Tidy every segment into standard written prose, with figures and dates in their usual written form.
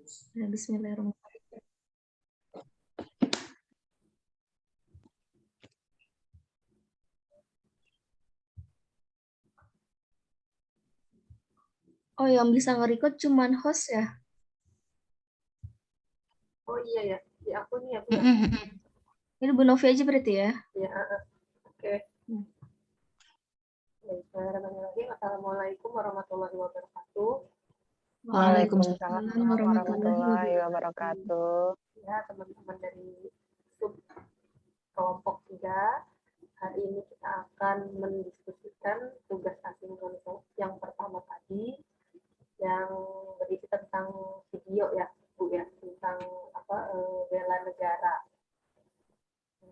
Bismillahirrahmanirrahim. Oh, yang bisa nge-record cuman host ya? Oh iya ya, di aku nih aku. Ini Bu Novi aja berarti ya? Ya, oke. Bismillahirrahmanirrahim. Assalamualaikum warahmatullahi wabarakatuh. Waalaikumsalam warahmatullahi wabarakatuh. Ya, teman-teman dari sub kelompok 3, hari ini kita akan mendiskusikan tugas asinkronus yang pertama tadi, yang berisi tentang video ya, Bu ya, tentang bela negara.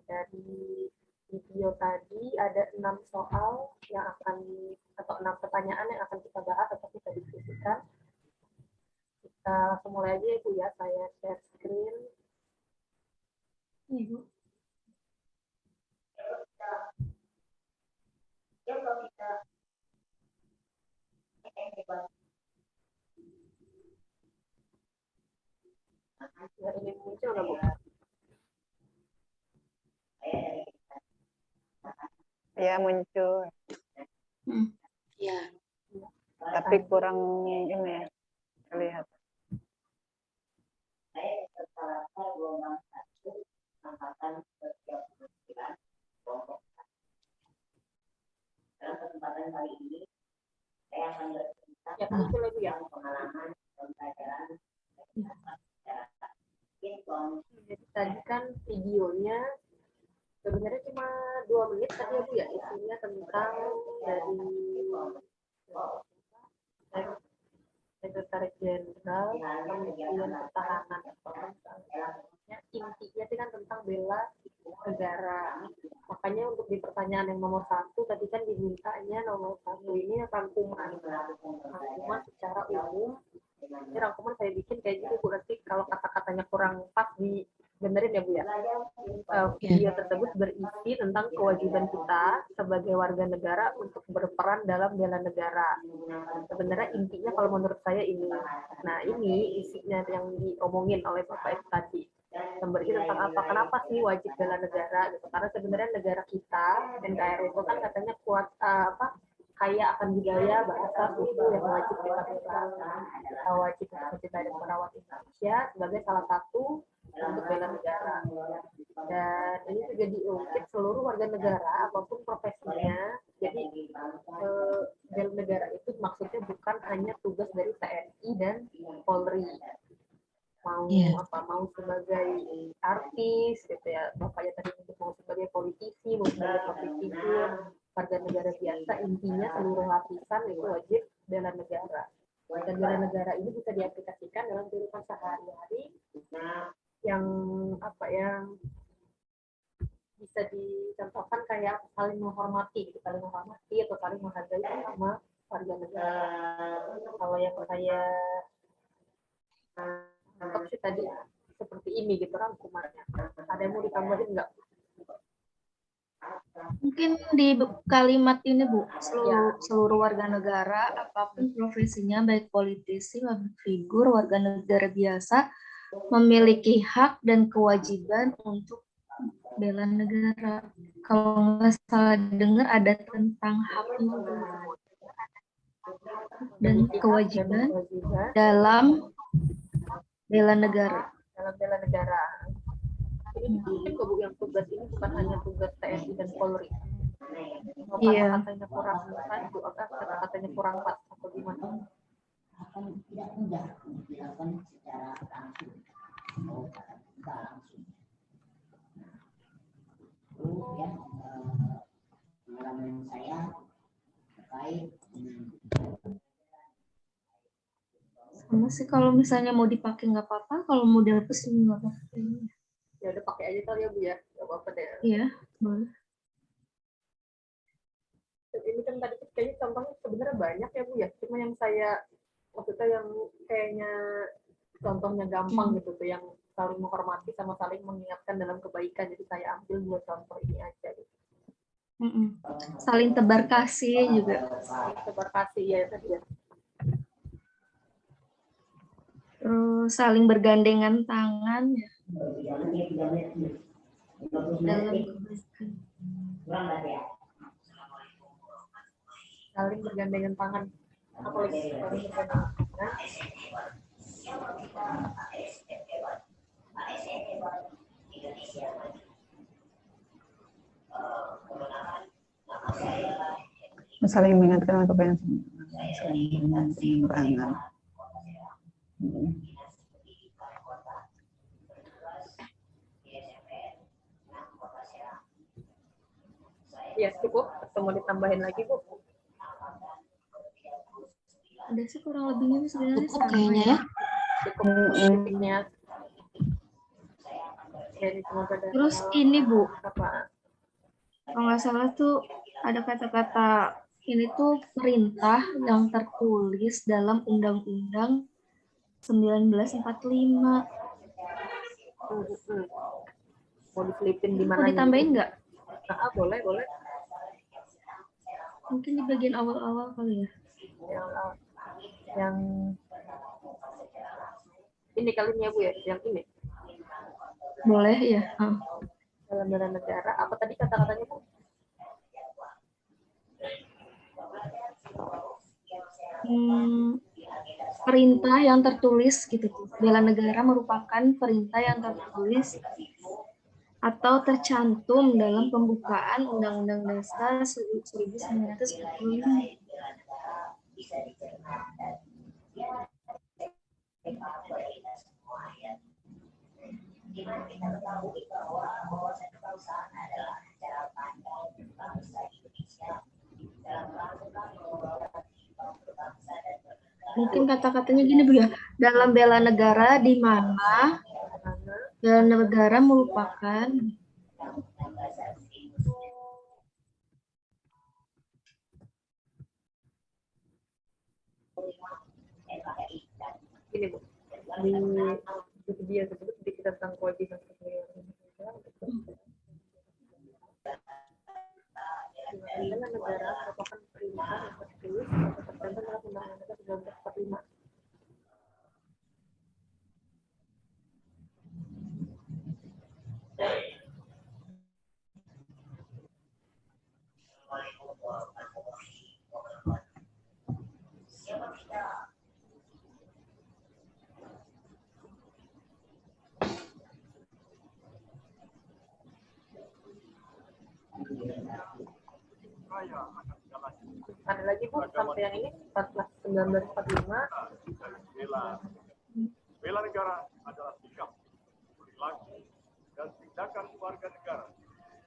Dari video tadi ada 6 soal yang akan, atau 6 pertanyaan yang akan kita bahas atau kita diskusikan. Kita langsung mulai aja ya Bu ya, saya share screen. Ibu. Ya, ini muncul nggak Bu? Ya, muncul. Ya. Tapi kurang ini ya, terlihat. Ya, muncul lagi ya. Jadi tadi kan videonya sebenarnya cuma 2 menit tadi ya Bu ya, isinya tentang dari Sekretaris Jenderal Kementerian Pertahanan. Intinya itu kan tentang bela negara. Makanya untuk di pertanyaan yang nomor 1 tadi kan dimintanya nomor 1 ini rangkuman secara umum. Ini rangkuman saya bikin kayak gitu Bu, nanti kalau kata-katanya kurang pas dibenerin ya Bu ya. Video tersebut berisi tentang kewajiban kita sebagai warga negara untuk berperan dalam bela negara. Sebenarnya intinya kalau menurut saya ini. Nah, ini isinya yang diomongin oleh Bapak itu tadi. Berisi tentang apa? Kenapa sih wajib bela negara? Gitu. Karena sebenarnya negara kita, NKRI itu kan katanya kuat kaya akan budaya, bahasa, suku yang wajib kita bela. Wajib untuk mencintai dan merawat Indonesia sebagai salah satu untuk bela negara. Dan ini juga diungkit seluruh warga negara apapun profesinya. Jadi bela negara itu maksudnya bukan hanya tugas dari TNI dan Polri. Mau sebagai artis gitu ya, bapaknya tadi mau sebagai politisi, mau sebagai public figure, warga negara biasa, intinya seluruh lapisan itu wajib bela negara. Dan bela negara ini bisa diaplikasikan dalam kehidupan sehari-hari yang bisa dicontohkan kayak saling menghormati atau saling menghargai sama warga negara. Kalau yang saya anggap sih tadi seperti ini gitu rangkumannya. Ada yang mau ditambahin nggak? Mungkin di kalimat ini Bu, seluruh warga negara apapun profesinya, baik politisi, public figure, warga negara biasa, memiliki hak dan kewajiban untuk bela negara. Kalau nggak salah dengar ada tentang hak dan kewajiban dalam bela negara. Ini kok Bu, yang tugas ini bukan hanya tugas TNI dan Polri. Iya. Katanya kurang katanya kurang pas atau gimana? Akan tidak mudah dilakukan secara langsung atau tidak langsung. Itu ya pengalaman saya terkait sama sih, kalau misalnya mau dipakai nggak apa-apa, kalau mau dihapus nggak apa-apa. Ya udah pakai aja kali ya Bu ya, nggak apa-apa deh. Iya, boleh. Ini kan tadi kayaknya contohnya sebenarnya banyak ya Bu ya, cuma yang saya maksudnya yang kayaknya contohnya gampang gitu tuh, yang saling menghormati sama saling mengingatkan dalam kebaikan, jadi saya ambil buat contoh ini aja gitu. Saling tebar kasih juga. Saling tebar kasih ya tadi ya. terus saling bergandengan tangan ya, dalam kebaikan. Saling bergandengan tangan. Apalagi saling bergandengan tangan. Saling mengingatkan kepada saling mengingatkan. Ya cukup, atau mau ditambahin lagi Bu? Ada sih kurang lebihnya sebenarnya Cukup sama kayaknya ya. Cukup titiknya. Jadi semoga ada Terus ini Bu, apa? kalau nggak salah tuh ada kata-kata ini tuh perintah yang tertulis dalam Undang-Undang 1945. Mau diselipin di Mau mana? ditambahin nggak? Nah, boleh. Mungkin di bagian awal-awal kali ya. Yang ini kali ini ya Bu ya, yang ini. Boleh ya. Dalam bela negara, apa tadi kata-katanya Bu? Perintah yang tertulis gitu. Bela negara merupakan perintah yang tertulis atau tercantum dalam pembukaan Undang-Undang Dasar 1945. Mungkin kata-katanya gini Bu ya, dalam bela negara di mana bela negara merupakan Ini Bu. Di video tersebut sedikit tentang kewajiban bela negara merupakan perintah yang tertulis atau tercantum dalam Undang-Undang 1945. Ada lagi Bu sampai yang ini 1945. Bela negara adalah sikap, perilaku, dan tindakan warga negara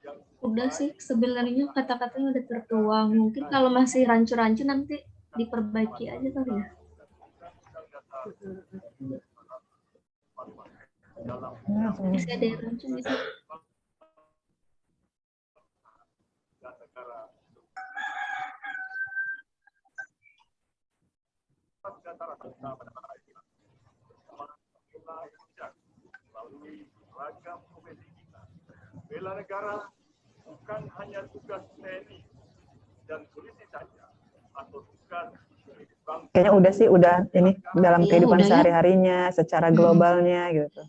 yang udah sih sebenarnya kata-katanya udah tertuang. Mungkin kalau masih rancu-rancu nanti diperbaiki aja kali ya. Bisa ada yang rancu bisa. dan negara antara bangsa pada masa itu melalui ragam profesi kita. Bela negara bukan hanya tugas TNI dan polisi saja, atau tugas bangsa. Kayaknya udah sih, udah ini dalam Iya, kehidupan udah ya. sehari-harinya, secara globalnya gitu.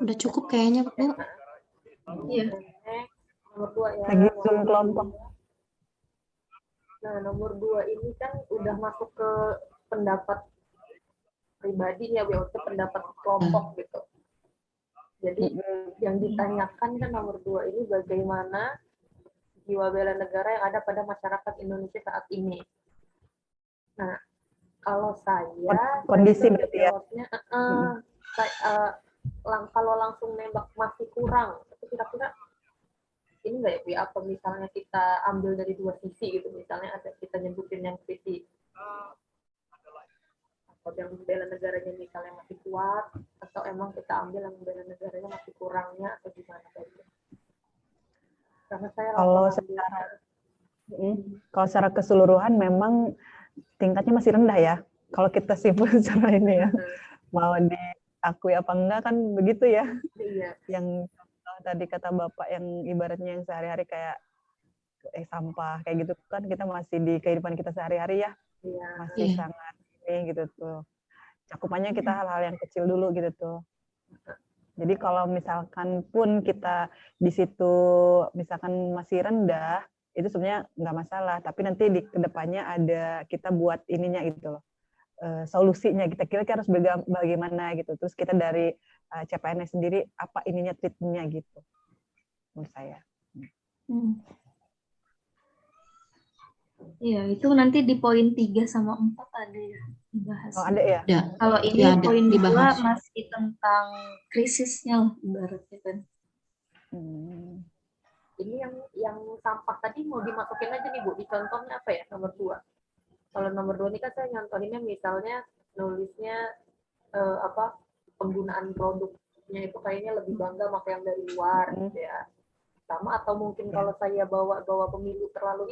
Udah cukup kayaknya Bu. Iya. Nomor 2 ya. Lagi Zoom kelompok. Nah, nomor 2 ini kan udah masuk ke pendapat pribadi ya, itu pendapat kelompok gitu. Jadi yang ditanyakan kan nomor 2 ini bagaimana jiwa bela negara yang ada pada masyarakat Indonesia saat ini. Nah, kalau saya Kondisi berarti ya. jawabnya, kalau langsung nembak masih kurang. Tapi kira-kira ini nggak ya, Pi? Apa misalnya kita ambil dari dua sisi gitu, misalnya ada kita nyebutin yang sisi atau yang bela negaranya misalnya masih kuat, atau emang kita ambil yang bela negaranya masih kurangnya, atau gimana gitu. Karena saya Kalau secara keseluruhan memang tingkatnya masih rendah ya. Kalau kita simpul secara ini ya, mau diakui apa enggak kan begitu ya. Iya. Yang tadi kata Bapak yang ibaratnya yang sehari-hari kayak sampah kayak gitu kan, kita masih di kehidupan kita sehari-hari ya, Iya. masih sangat ini gitu tuh. cakupannya kita hal-hal yang kecil dulu gitu tuh. Jadi kalau misalkan pun kita di situ misalkan masih rendah, itu sebenarnya nggak masalah. Tapi nanti di kedepannya ada kita buat ininya gitu loh, solusinya. Kita kira-kira harus bagaimana gitu. Terus kita dari CPNS sendiri apa ininya treatmentnya gitu, menurut saya. Iya, itu nanti di poin 3 sama 4 ada ya dibahas. Oh, ada ya? Ada. Kalau ini Ya, ada, poin 2 dibahas. masih tentang krisisnya lah ibaratnya kan. Ini yang sampah tadi mau dimasukin aja nih Bu, di contohnya apa ya, nomor 2. Kalau nomor 2 ini kan saya nyontohinnya misalnya nulisnya penggunaan produknya itu kayaknya lebih bangga pakai yang dari luar gitu ya. Sama atau mungkin kalau saya bawa pemilu terlalu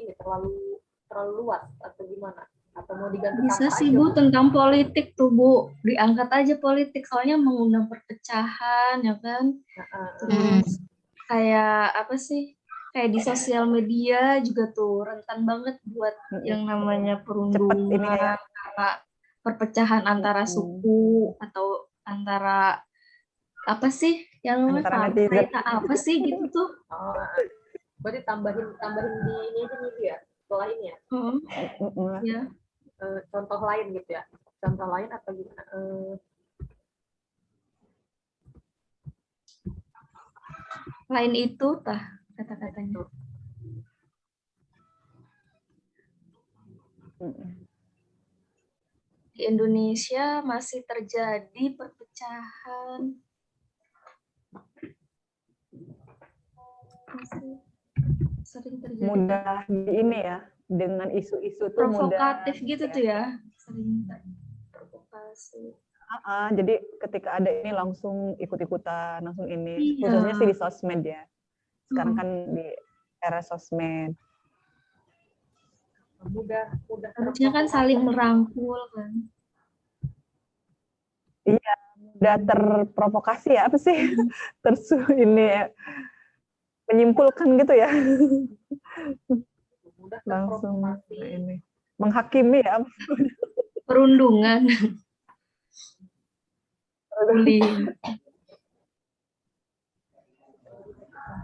luas atau gimana? Atau mau diganti Bisa sampah sih aja, Bu, tentang politik tuh Bu, diangkat aja politik soalnya mengundang perpecahan ya kan. Terus kayak apa sih? Kayak di sosial media juga tuh rentan banget buat yang namanya perundungan karena perpecahan antara suku atau antara apa sih yang namanya Antara partai netizen. apa sih gitu tuh. Berarti tambahin di ini aja nih ya, setelah ini ya. Ya. Contoh lain gitu ya. Contoh lain apa gimana? Lain itu tah kata-katanya. Di Indonesia masih terjadi perpecahan. Masih sering terjadi. Mudah di ini ya, dengan isu-isu tuh provokatif mudah, gitu tuh ya. Sering provokasi. Jadi ketika ada ini langsung ikut-ikutan, langsung ini. Iya. Khususnya sih di sosmed ya. Sekarang kan di era sosmed. Mudah Harusnya kan saling merangkul kan. Iya, mudah terprovokasi ya, apa sih? Ini ya, menyimpulkan gitu ya. mudah Langsung terprovokasi. ini. Menghakimi ya. Perundungan. Bullying.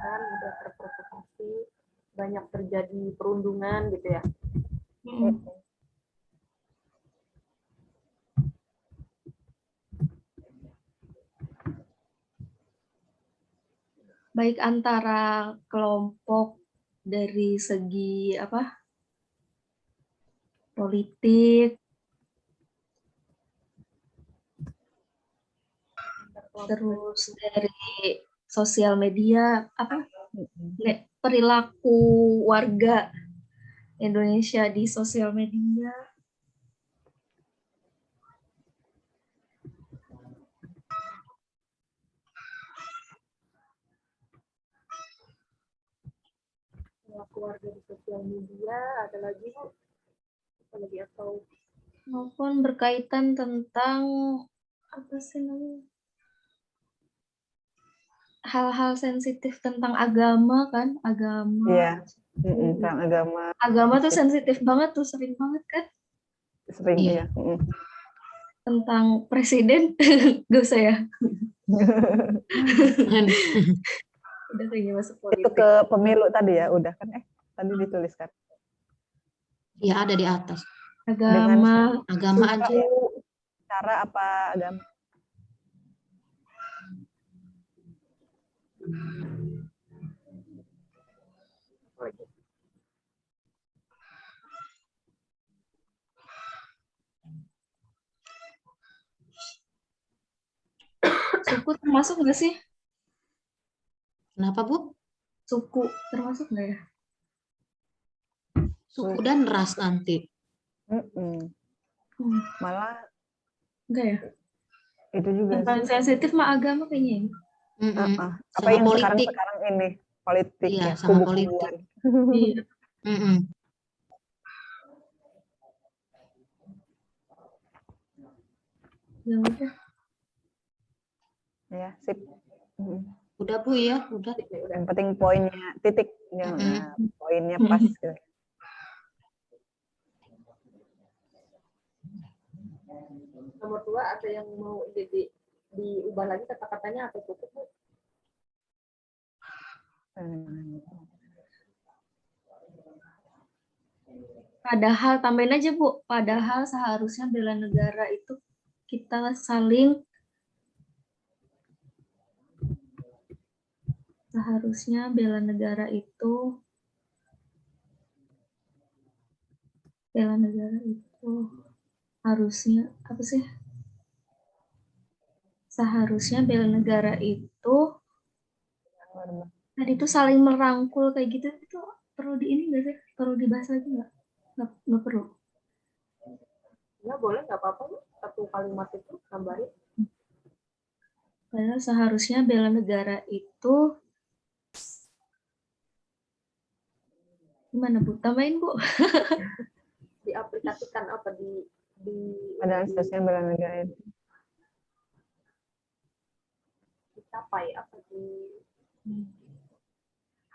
Mudah terprovokasi, banyak terjadi perundungan gitu ya. Baik antara kelompok dari segi apa? Politik, terus dari sosial media apa? Perilaku warga Indonesia di sosial media. Keluarga di sosial media ada lagi Bu? Apa lagi atau Maupun berkaitan tentang apa sih namanya? Hal-hal sensitif tentang agama kan, agama. Iya, tentang agama. Agama tuh sensitif banget tuh, sering banget kan? Sering ya. Tentang presiden, gak usah ya. Udah kayaknya masuk politik. Itu ke pemilu tadi ya, udah kan? Tadi dituliskan. Ya, ada di atas. Agama aja. Cara apa agama? Suku termasuk nggak sih? Kenapa, Bu? Suku termasuk nggak ya? Suku dan ras nanti. Malah enggak ya? Itu juga yang paling sensitif mah agama kayaknya. Apa yang politik. sekarang ini politik iya, ya, sama politik. Iya. Ya udah. Ya, sip. Udah Bu ya, udah. Yang penting poinnya titik, poinnya pas. Gitu. Nomor 2 ada yang mau diubah lagi kata-katanya atau cukup, Bu? Padahal, tambahin aja Bu, padahal seharusnya bela negara itu kita saling, seharusnya bela negara itu harusnya, apa sih? Seharusnya bela negara itu, tadi itu saling merangkul kayak gitu, itu perlu di ini nggak sih? Perlu dibahas lagi nggak? Nggak perlu. Ya boleh, nggak apa-apa, Bu. Satu kalimat itu tambahin. Padahal seharusnya bela negara itu, gimana Bu? Tambahin Bu. Diaplikasikan apa Padahal seharusnya bela negara itu. dicapai apa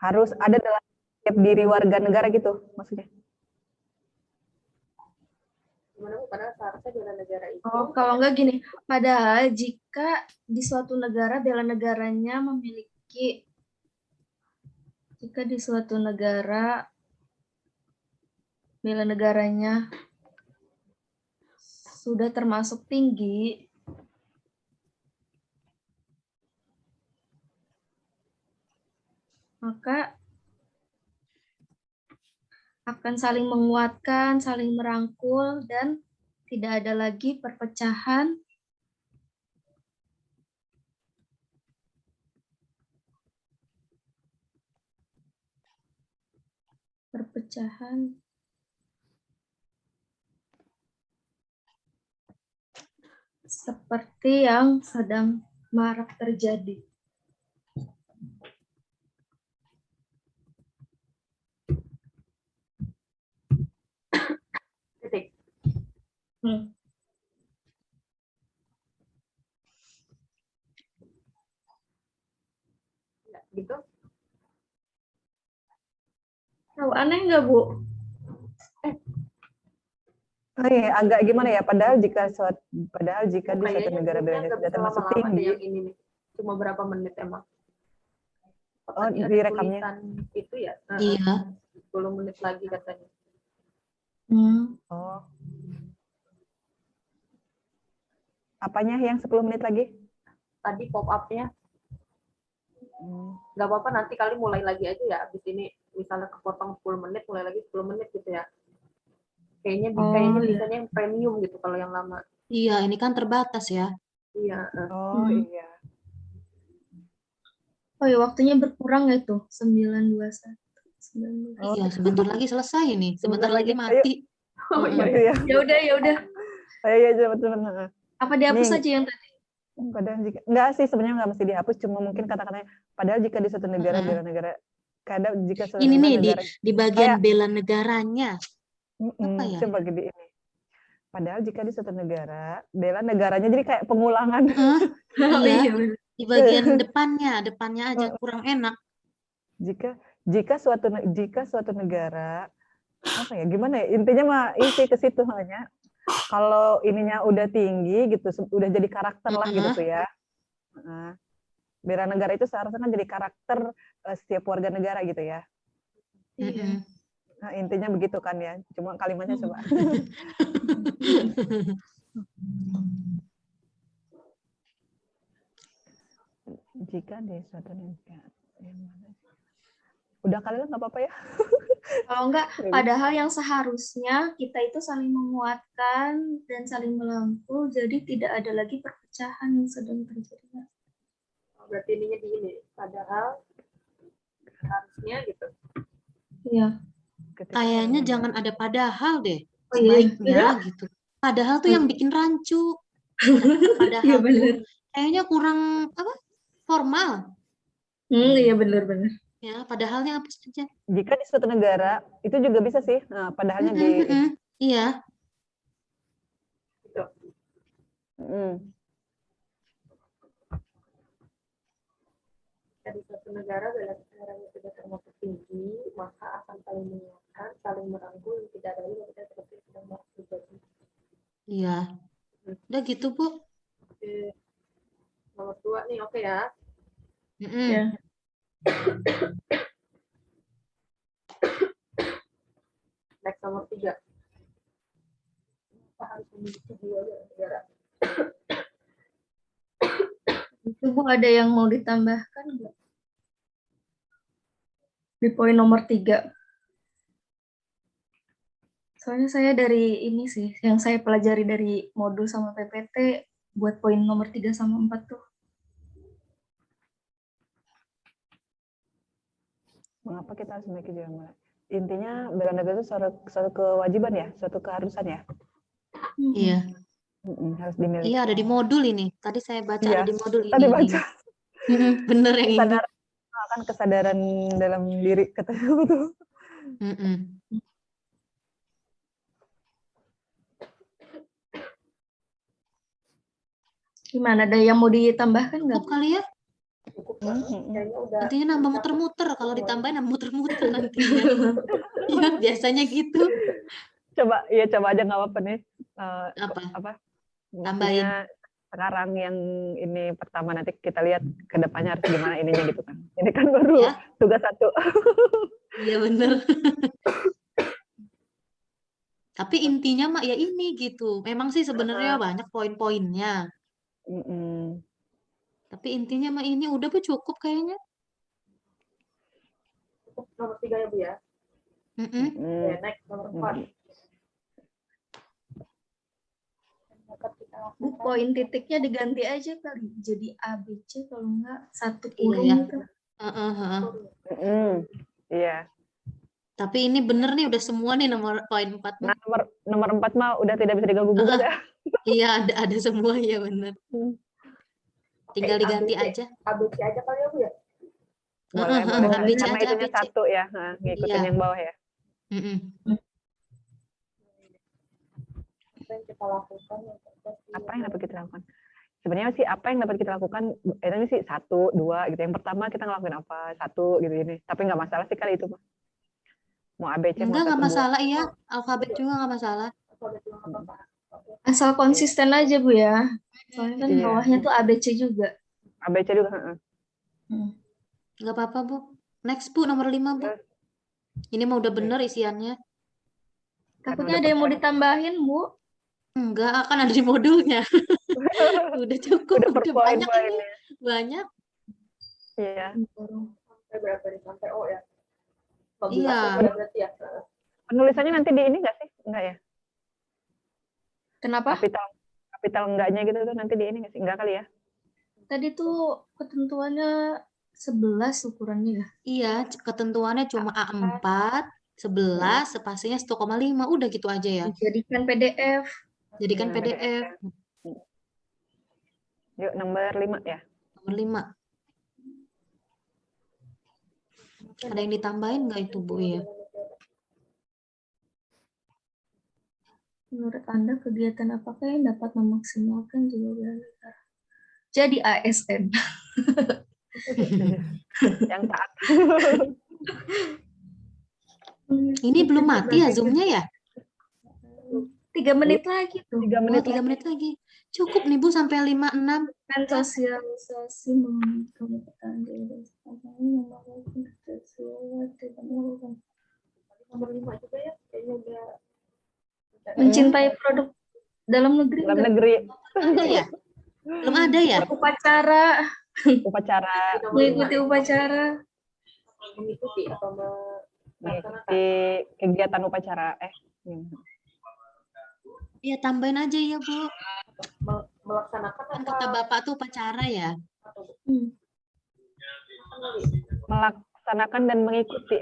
Harus ada dalam setiap diri warga negara gitu maksudnya. gimana, Bu? Karena seharusnya bela negara itu Kalau enggak gini, padahal jika di suatu negara bela negaranya memiliki, jika di suatu negara bela negaranya sudah termasuk tinggi, maka akan saling menguatkan, saling merangkul, dan tidak ada lagi perpecahan seperti yang sedang marak terjadi. titik. Ya, gitu. Tahu aneh nggak Bu? Oh iya, agak gimana ya? Padahal jika di suatu Kayaknya negara zoomnya belanya nggak sudah bisa termasuk lama-lama deh tinggi, yang ini nih. Cuma berapa menit emang. oh Tadi ada direkamnya. tulisan itu ya. Iya. 10 menit lagi katanya. Oh. Apanya yang 10 menit lagi? Tadi pop up-nya. Nggak apa-apa, nanti kali mulai lagi aja ya. Abis ini misalnya kepotong 10 menit, mulai lagi 10 menit gitu ya. Kayaknya Iya. bisanya yang premium gitu kalau yang lama. Iya, ini kan terbatas ya. Iya. Oh iya. Oh ya, waktunya berkurang ya tuh, 9:21. 19. Oh, Iya, sebentar lagi selesai nih. Sebentar lagi Ayo. mati. Oh Mm-mm. iya. Gitu ya. Ya udah. Ayo cepat-cepat. Apa dihapus Nih. aja yang tadi? Padahal jika enggak sih sebenarnya nggak mesti dihapus, cuma mungkin kata-katanya padahal jika di suatu negara Mm-mm. bela negara kadang jika suatu Ini nih negara di bagian kayak- bela negaranya. Apa ya? coba gini ini. Padahal jika di suatu negara bela negaranya jadi kayak pengulangan. Oh, Iya, bener. di bagian depannya aja kurang enak. jika suatu negara apa ya gimana ya intinya mah isi ke situ hanya kalau ininya udah tinggi gitu udah jadi karakter lah gitu tuh ya. Nah, bela negara itu seharusnya kan jadi karakter setiap warga negara gitu ya. Mm-mm. Nah, intinya begitu kan ya. Cuma kalimatnya coba. Jika di suatu negara yang mana? Udah kali lah nggak apa-apa ya. Kalau enggak, padahal yang seharusnya kita itu saling menguatkan dan saling melangkul, jadi tidak ada lagi perpecahan yang sedang terjadi. Berarti ininya di ini. Padahal harusnya gitu. Iya. Kayaknya jangan ada padahal deh. Oh, iya. Sebaiknya gitu. Padahal tuh yang bikin rancu. Padahal Iya tuh benar. kayaknya kurang apa? Formal. Iya benar. Ya, padahalnya apa saja. Jika di suatu negara itu juga bisa sih. Nah, padahalnya di Iya. Gitu. Di suatu negara bela negaranya sudah termasuk tinggi, maka akan saling menguatkan, saling merangkul, tidak ada lagi kita seperti sedang marak terjadi. Iya. Udah gitu, Bu. Oke. Nomor 2 nih, oke ya. Mm-mm. Ya. Next nomor 3. Harus memiliki jiwa negara. Itu Bu ada yang mau ditambahkan nggak? Di poin nomor 3. Soalnya saya dari ini sih, yang saya pelajari dari modul sama PPT, buat poin nomor 3 sama 4 tuh. Mengapa kita harus memiliki jiwa mulia? Intinya bela negara itu suatu kewajiban ya, suatu keharusan ya. Iya. Harus dimiliki. Iya, ada di modul ini. Tadi saya baca Iya, ada di modul tadi ini. baca. Bener yang ini. Kesadaran kesadaran dalam diri katanya betul. Mm-mm. Gimana, ada yang mau ditambahkan nggak? Cukup kali ya? Kayaknya udah. Nantinya nambah muter-muter. Kalau ditambahin nambah muter-muter nantinya. Iya, biasanya gitu. Coba aja nggak apa-apa nih. Apa? Maksudnya Tambahin. sekarang yang ini pertama, nanti kita lihat ke depannya harus gimana ininya gitu kan. Ini kan baru Ya. tugas 1. Iya, bener. Tapi intinya mah ya ini gitu. Memang sih sebenarnya banyak poin-poinnya. Tapi intinya mah ini udah Bu, cukup kayaknya. Cukup nomor 3 ya Bu ya. Oke, next nomor 4. Bu, poin titiknya diganti aja kali, jadi ABC kalau nggak satu Iya, kurung ya. gitu. Iya. Tapi ini bener nih udah semua nih nomor poin 4 Nah, mah. nomor 4 mah udah tidak bisa diganggu gugat ya. Iya, ada semua ya bener. Tinggal diganti ABC. aja. ABC aja kali ya Bu ya. Boleh. ABC Karena aja, itunya ABC. satu ya, ngikutin Iya. yang bawah ya. Apa yang kita lakukan yang Apa yang dapat kita lakukan? Sebenarnya sih apa yang dapat kita lakukan, ini sih 1, 2 gitu. Yang pertama kita ngelakuin apa, 1 gitu ini. Tapi nggak masalah sih kali itu mah. Mau ABC mau Enggak 1, 2. masalah iya. Alfabet juga nggak masalah. Asal konsisten aja Bu ya. Soalnya kan Iya. bawahnya tuh ABC juga. ABC juga. Nggak apa-apa Bu. Next Bu, nomor 5 Bu. Ini mah udah bener isiannya. Takutnya ada yang mau ditambahin Bu. Enggak, akan ada di modulnya. Udah cukup, Udah per udah poin banyak ini. poinnya. Banyak. Iya. sampai berapa nih? Sampai O ya? Iya. Berarti ya. Penulisannya nanti di ini nggak sih? Enggak ya? Kenapa? Kapital enggaknya gitu tuh nanti di ini nggak sih? Enggak kali ya? Tadi tuh ketentuannya 11 ukurannya ya. Iya, ketentuannya cuma A4, 11, spasinya 1,5. Udah gitu aja ya. Dijadikan PDF. Jadikan Iya, PDF. Yuk, nomor 5 ya. Nomor 5. Ada yang ditambahin nggak itu Bu ya? Menurut Anda kegiatan apakah yang dapat memaksimalkan jiwa bela negara? Jadi ASN. Yang taat. Ini belum mati ya Zoom-nya ya? 3 menit lagi tuh. 3 menit. 3 menit lagi. Cukup nih Bu sampai 5-6. Kan sosialisasi mengenai kemerdekaan dan sebagainya Nomor 5 juga ya. Kayaknya udah. mencintai produk dalam negeri. Dalam enggak? negeri. Ada ya? Belum ada ya? Upacara, Upacara mengikuti upacara. Mengikuti atau mengikuti kegiatan upacara. Iya, tambahin aja ya Bu. melaksanakan Kan apa? kata Bapak tuh upacara ya? Melaksanakan dan mengikuti.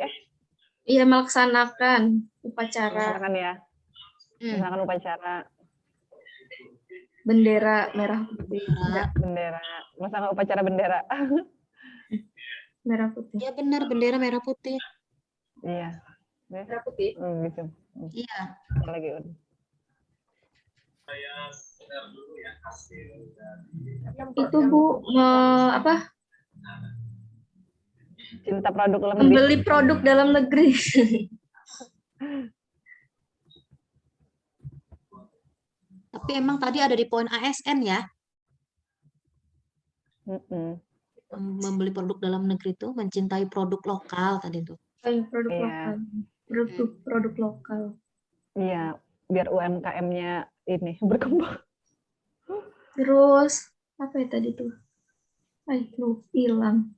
Iya, melaksanakan upacara. Melaksanakan ya. Melaksanakan upacara. Bendera merah putih. Bendera. Melaksanakan upacara bendera. Merah putih. Iya benar, bendera merah putih. Iya. Merah putih. Gitu. Iya. Lagi. Itu Bu, apa? Cinta produk dalam negeri. Membeli produk dalam negeri. Tapi emang tadi ada di poin ASN ya, Mm-mm. membeli produk dalam negeri itu mencintai produk lokal tadi tuh. Produk Iya. lokal. Produk lokal. Iya, biar UMKM-nya ini berkembang. Terus apa ya tadi tuh? Lu hilang.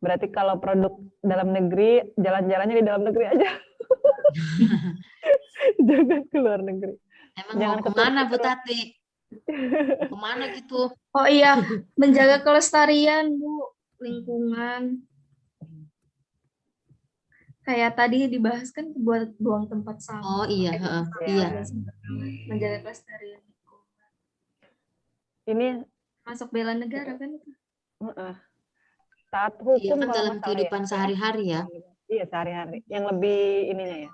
Berarti kalau produk dalam negeri, jalan-jalannya di dalam negeri aja. Jangan ke luar negeri. Emang Jangan mau ke kemana Turki Bu terus. Tati? Mau kemana gitu? Oh iya, menjaga kelestarian, Bu, lingkungan. Kayak tadi dibahas kan buat buang tempat sampah. Oh iya, heeh, iya. Menjaga kelestarian lingkungan. Ini Masuk bela negara kan itu. taat Iya hukum kan kalau dalam nggak salah kehidupan ya. sehari-hari ya. Iya, sehari-hari. Yang lebih ininya ya.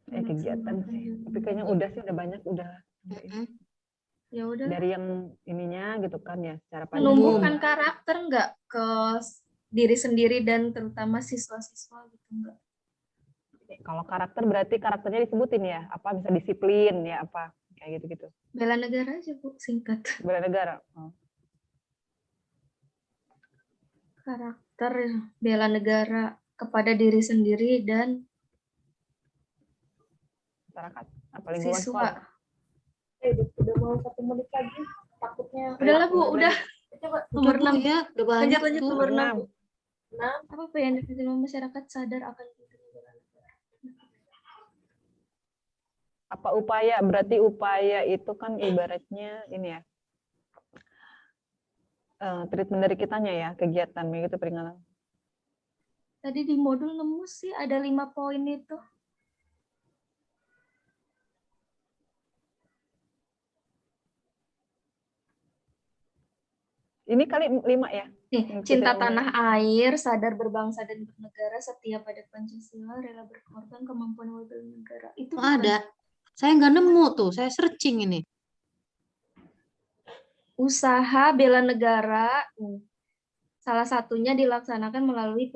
Kegiatan sih. Tapi kayaknya udah sih, udah banyak, udah. Mm-mm. Ya udah. Dari yang ininya gitu kan ya, secara Menumbuhkan karakter nggak ke diri sendiri dan terutama siswa-siswa gitu nggak? Kalau karakter berarti karakternya disebutin ya, apa bisa disiplin ya, apa kayak gitu-gitu. Bela negara aja, Bu, singkat. Bela negara. Oh. Karakter bela negara kepada diri sendiri dan Masyarakat, apa lingkungan siswa. sekolah. Udah mau 1 menit lagi. Takutnya. Udahlah, Bu, udah. Coba Nomor Udah Bu 6. ya, udah banyak Lanjut tuh. nomor 6. Enam. Apa yang dikatakan masyarakat sadar akan pentingnya bela negara? Apa upaya, berarti upaya itu kan ibaratnya ini ya, treatment dari kitanya ya, kegiatan begitu, peringatan. Tadi di modul nemu sih ada 5 poin itu. Ini kali 5 ya? Nih, Mengikuti cinta omongan. tanah air, sadar berbangsa dan bernegara, setia pada Pancasila, rela berkorban, kemampuan bela negara. Itu Oh, ada. Saya nggak nemu tuh, saya searching ini. usaha bela negara. Salah satunya dilaksanakan melalui